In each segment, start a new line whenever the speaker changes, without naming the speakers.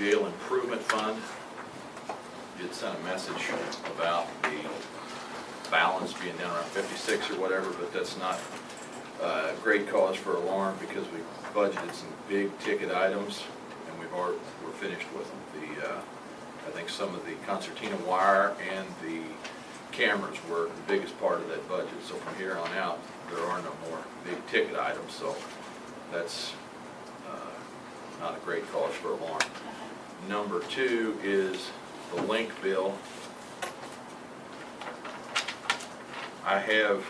jail improvement fund. Did send a message about the balance being down around 56 or whatever, but that's not a great cause for alarm because we budgeted some big ticket items and we're finished with them. I think some of the concertina wire and the cameras were the biggest part of that budget. So from here on out, there are no more big ticket items. So that's not a great cause for alarm. Number two is the link bill. I have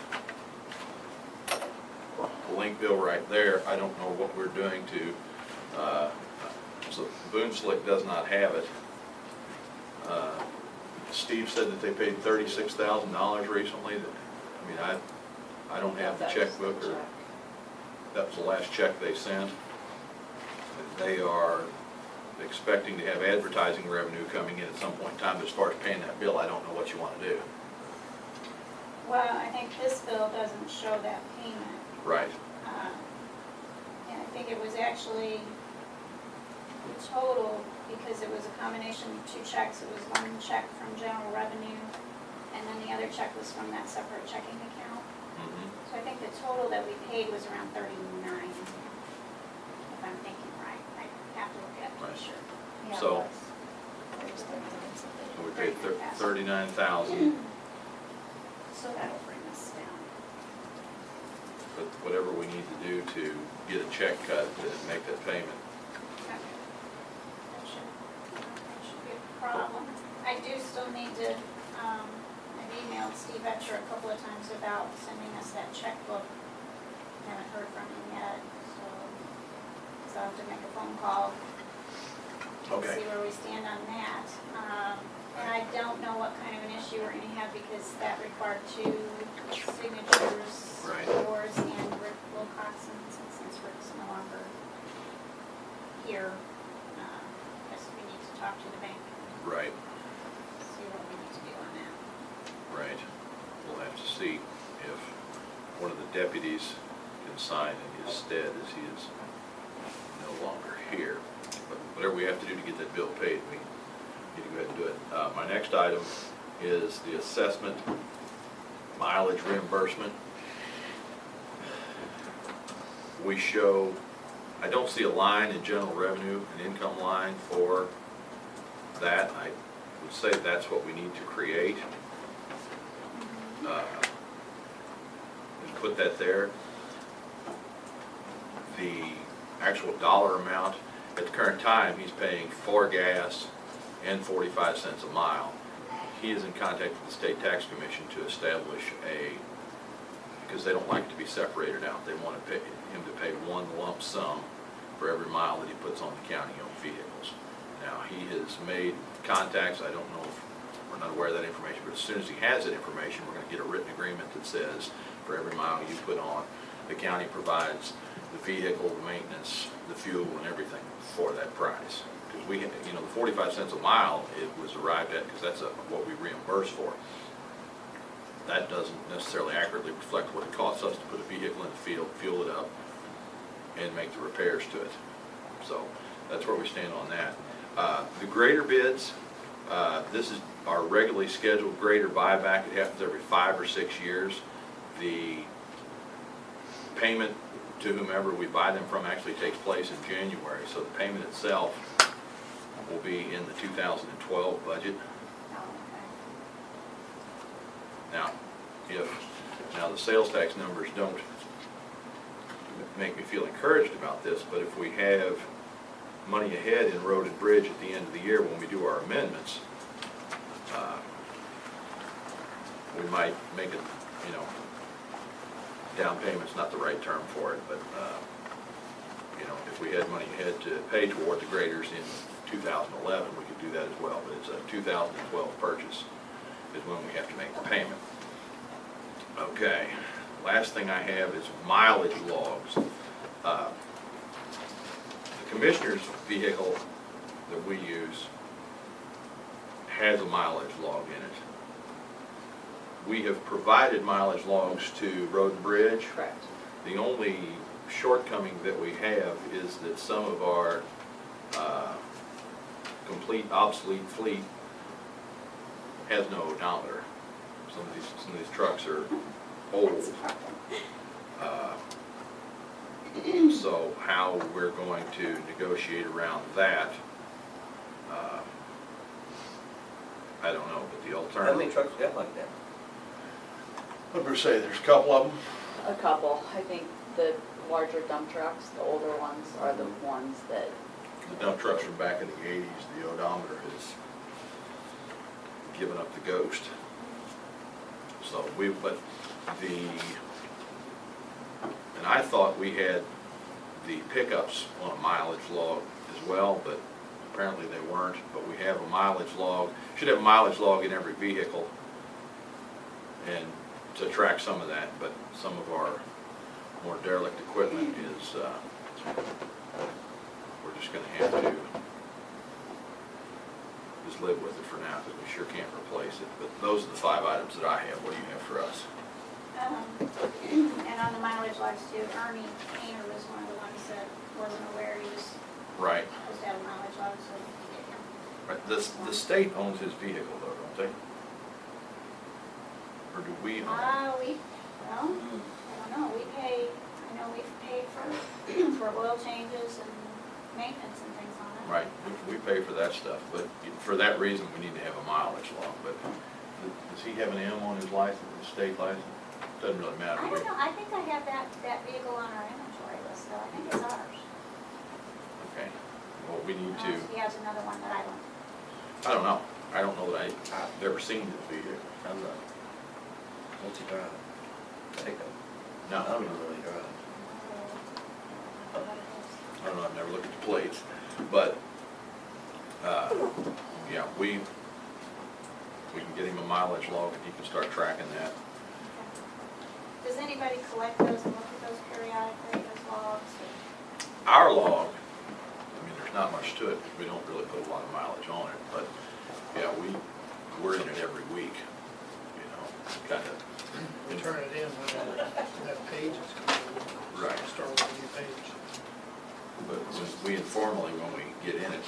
the link bill right there. I don't know what we're doing to, so Boone Slick does not have it. Steve said that they paid $36,000 recently. I mean, I don't have the checkbook, or that was the last check they sent. They are expecting to have advertising revenue coming in at some point in time. But as far as paying that bill, I don't know what you want to do.
Well, I think this bill doesn't show that payment.
Right.
And I think it was actually the total, because it was a combination of two checks. It was one check from general revenue, and then the other check was from that separate checking account.
Mm-hmm.
So I think the total that we paid was around 39, if I'm thinking right. I have to look at it for sure. Yeah,
So,
it was.
so we paid $39,000.
So that'll bring us down.
But whatever we need to do to get a check cut to make that payment.
Okay. That should be a problem. I do still need to, I've emailed Steve Etcher a couple of times about sending us that checkbook. Haven't heard from him yet, so I'll have to make a phone call.
Okay.
See where we stand on that. And I don't know what kind of an issue we're going to have because that required 2 signatures,
Right.
yours and Rick Wilcoxon's, and since Rick's no longer here, I guess we need to talk to the bank and
Right.
see what we need to do on that.
Right. We'll have to see if one of the deputies can sign in his stead, as he is no longer here. But whatever we have to do to get that bill paid, we need to go ahead and do it. My next item is the assessment mileage reimbursement. We show, I don't see a line in general revenue, an income line for that. I would say that's what we need to create. Just put that there. The actual dollar amount, at the current time, he's paying for gas and 45 cents a mile. He is in contact with the State Tax Commission to establish because they don't like it to be separated out. They want him to pay one lump sum for every mile that he puts on the county-owned vehicles. Now, he has made contacts. I don't know if we're not aware of that information, but as soon as he has that information, we're going to get a written agreement that says for every mile you put on, the county provides the vehicle, the maintenance, the fuel, and everything for that price. Because we, the 45 cents a mile, it was arrived at because that's what we reimburse for. That doesn't necessarily accurately reflect what it costs us to put a vehicle in the field, fuel it up, and make the repairs to it. So that's where we stand on that. The grader bids, this is our regularly scheduled grader buyback. It happens every 5 or 6 years. The payment to whomever we buy them from actually takes place in January, so the payment itself will be in the 2012 budget. Now, now the sales tax numbers don't make me feel encouraged about this, but if we have money ahead in road and bridge at the end of the year when we do our amendments, we might make it, down payment's not the right term for it, but if we had money ahead to pay toward the graders in 2011, we could do that as well. But it's a 2012 purchase is when we have to make the payment. Okay, last thing I have is mileage logs. The commissioner's vehicle that we use has a mileage log in it. We have provided mileage logs to Road and Bridge.
Correct.
The only shortcoming that we have is that some of our complete obsolete fleet has no odometer. Some of these trucks are old. So how we're going to negotiate around that, I don't know, but the
How many
alternative.
trucks got like that?
What did we say, there's a couple of them?
A couple. I think the larger dump trucks, the older ones, are the ones that,
The dump trucks from back in the 80s, the odometer has given up the ghost. So and I thought we had the pickups on a mileage log as well, but apparently they weren't. But we have a mileage log, should have a mileage log in every vehicle, and to track some of that, but some of our more derelict equipment is, we're just gonna have to just live with it for now, because we sure can't replace it. But those are the 5 items that I have. What do you have for us?
And on the mileage logs too, Ernie Painter was one of the ones that wasn't aware he was
Right.
supposed to have a mileage log, so we can get him.
Right. The state owns his vehicle though, don't they? Or do we own it?
I don't know, I know we've paid for oil changes and maintenance and things on it.
Right, we pay for that stuff, but for that reason, we need to have a mileage log. But does he have an M on his license, his state license? Doesn't really matter.
I don't know, I think I have that vehicle on our inventory list, though, I think it's ours.
Okay, well, we need
Unless
to,
he has another one that I don't.
I don't know. I don't know that I've ever seen his vehicle.
I'm not. What's he driving? Pickup? I
No,
don't know what he drives.
I don't know, I've never looked at the plates. But, yeah, we can get him a mileage log and he can start tracking that.
Does anybody collect those and look at those periodically, those logs?
Our log, I mean, there's not much to it, because we don't really put a lot of mileage on it, but, yeah, we're in it every week, you know, kind of.
We turn it in when that page is complete.
Right.
Start with a new page.
But we informally, when we get in it,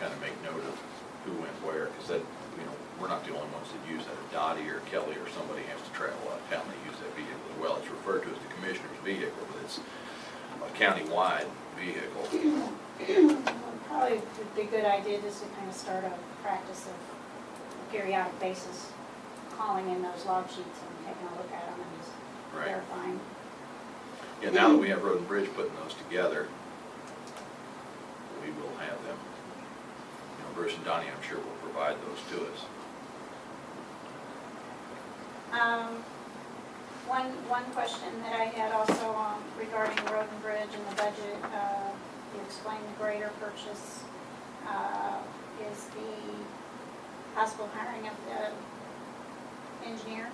kind of make note of who went where, because that, you know, we're not the only ones that use that. Dottie or Kelly or somebody has to travel out of town, they use that vehicle as well. It's referred to as the commissioner's vehicle, but it's a county-wide vehicle.
Probably would be a good idea just to kind of start a practice of periodic basis, calling in those log sheets and taking a look at them and just
Right.
verifying.
Yeah, now that we have Road and Bridge putting those together, we will have them. You know, Bruce and Donnie, I'm sure, will provide those to us.
One question that I had also regarding Road and Bridge and the budget, you explained the grader purchase, is the possible hiring of the engineer.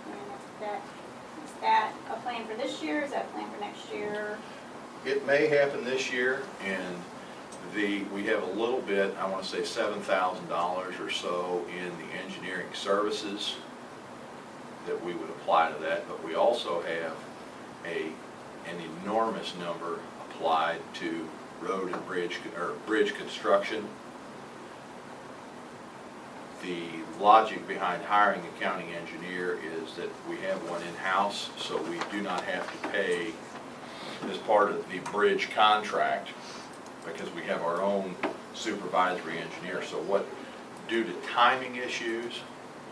And is that a plan for this year, is that a plan for next year?
It may happen this year, and we have a little bit, I want to say $7,000 or so in the engineering services that we would apply to that, but we also have an enormous number applied to road and bridge, or bridge construction. The logic behind hiring a county engineer is that we have one in-house, so we do not have to pay as part of the bridge contract, because we have our own supervisory engineer. So due to timing issues,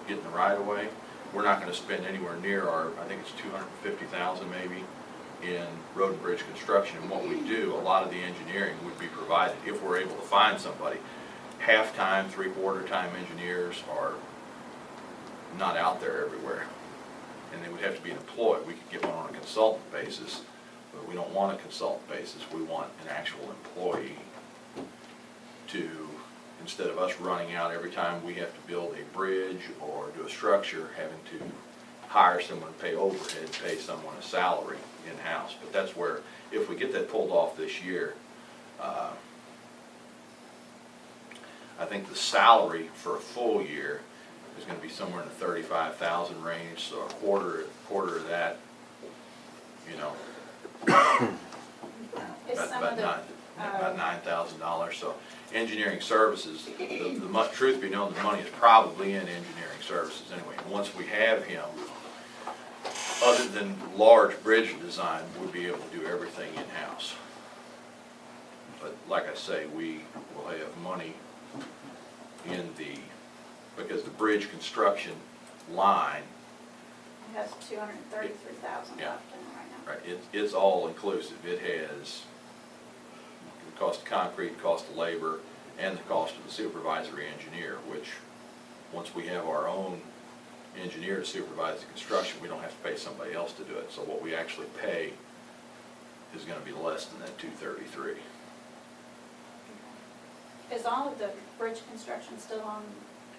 getting the right of way, we're not going to spend anywhere near I think it's $250,000 maybe, in road and bridge construction. And what we do, a lot of the engineering would be provided if we're able to find somebody. Half-time, three-quarter-time engineers are not out there everywhere, and they would have to be an employee. We could get one on a consultant basis, but we don't want a consultant basis. We want an actual employee to, instead of us running out every time we have to build a bridge or do a structure, having to hire someone, pay overhead, pay someone a salary in-house. But that's where, if we get that pulled off this year, I think the salary for a full year is going to be somewhere in the $35,000 range, so a quarter of that, you know,
Is
about
some of the,
nine. about $9,000. So engineering services, truth be known, the money is probably in engineering services anyway. And once we have him, other than large bridge design, we'll be able to do everything in-house. But like I say, we will have money in because the bridge construction line,
It has 233,000
Yeah.
left in it right now.
right, it's all inclusive. It has the cost of concrete, cost of labor, and the cost of the supervisory engineer, which, once we have our own engineer to supervise the construction, we don't have to pay somebody else to do it. So what we actually pay is gonna be less than that 233.
Is all of the bridge construction still on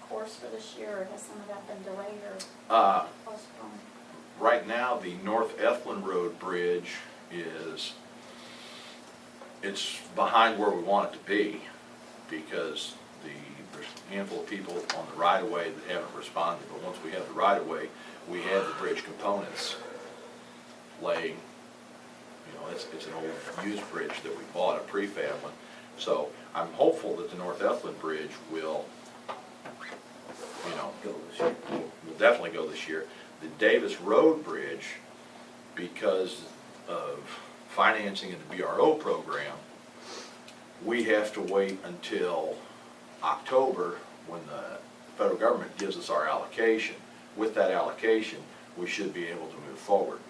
course for this year, or has some of that been delayed or postponed?
Right now, the North Ethlyn Road Bridge it's behind where we want it to be, because there's a handful of people on the right-of-way that haven't responded. But once we have the right-of-way, we have the bridge components laying. You know, it's an old used bridge that we bought, a prefab one. So I'm hopeful that the North Ethlyn Bridge will,
Go this year.
will definitely go this year. The Davis Road Bridge, because of financing in the BRO program, we have to wait until October when the federal government gives us our allocation. With that allocation, we should be able to move forward.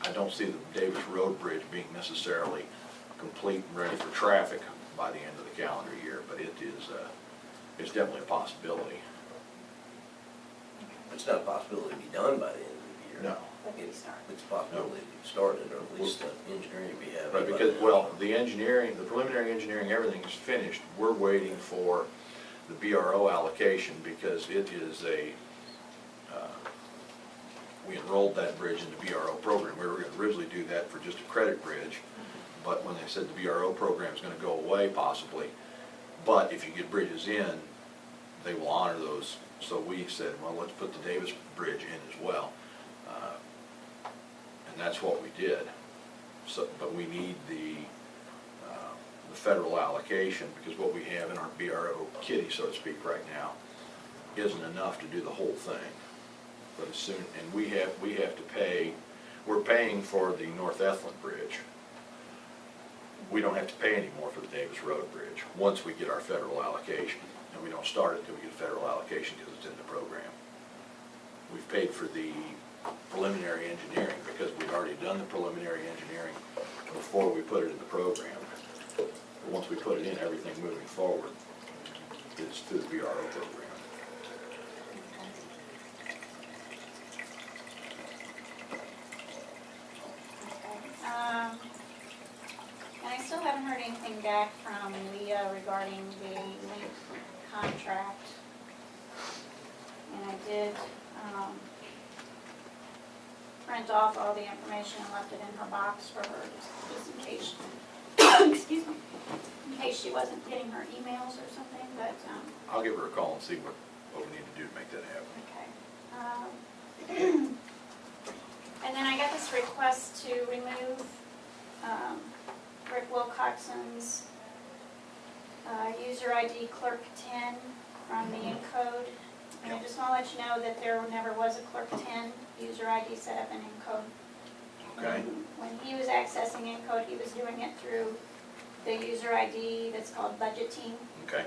I don't see the Davis Road Bridge being necessarily complete and ready for traffic by the end of the calendar year, but it's definitely a possibility.
It's not a possibility to be done by the end of the year.
No.
When do we start?
It's a possibility to get started, or at least the engineering to be having.
Right, because, well, the engineering, the preliminary engineering, everything is finished. We're waiting for the BRO allocation, because it is we enrolled that bridge in the BRO program. We were going to originally do that for just a credit bridge, but when they said the BRO program is going to go away possibly, but if you get bridges in, they will honor those. So we said, well, let's put the Davis Bridge in as well. And that's what we did. So, but we need the federal allocation, because what we have in our BRO kitty, so to speak, right now, isn't enough to do the whole thing. But as soon, and we have to pay, we're paying for the North Ethlyn Bridge. We don't have to pay any more for the Davis Road Bridge once we get our federal allocation. And we don't start it until we get federal allocation, because it's in the program. We've paid for the preliminary engineering, because we've already done the preliminary engineering before we put it in the program. But once we put it in, everything moving forward is through the BRO program.
And I still haven't heard anything back from Leah regarding the Lin contract. And I did print off all the information and left it in her box for her, just in case, excuse me, in case she wasn't getting her emails or something, but,
I'll give her a call and see what we need to do to make that happen.
okay. And then I got this request to remove Rick Wilcoxon's user ID clerk 10 from the Encode. And I just want to let you know that there never was a clerk 10 user ID set up in Encode.
Okay.
When he was accessing Encode, he was doing it through the user ID that's called Budget Team.
Okay.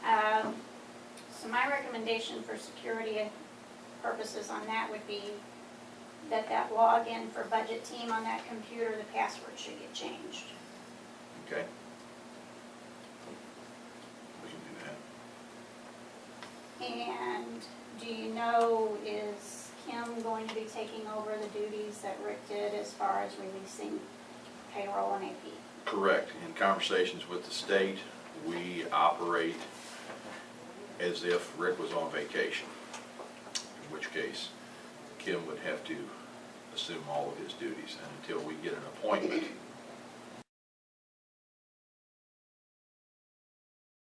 So my recommendation for security purposes on that would be that login for Budget Team on that computer, the password should get changed.
Okay. We can do that.
And do you know, is Kim going to be taking over the duties that Rick did as far as releasing payroll and AP?
Correct. In conversations with the state, we operate as if Rick was on vacation, in which case Kim would have to assume all of his duties. And until we get an appointment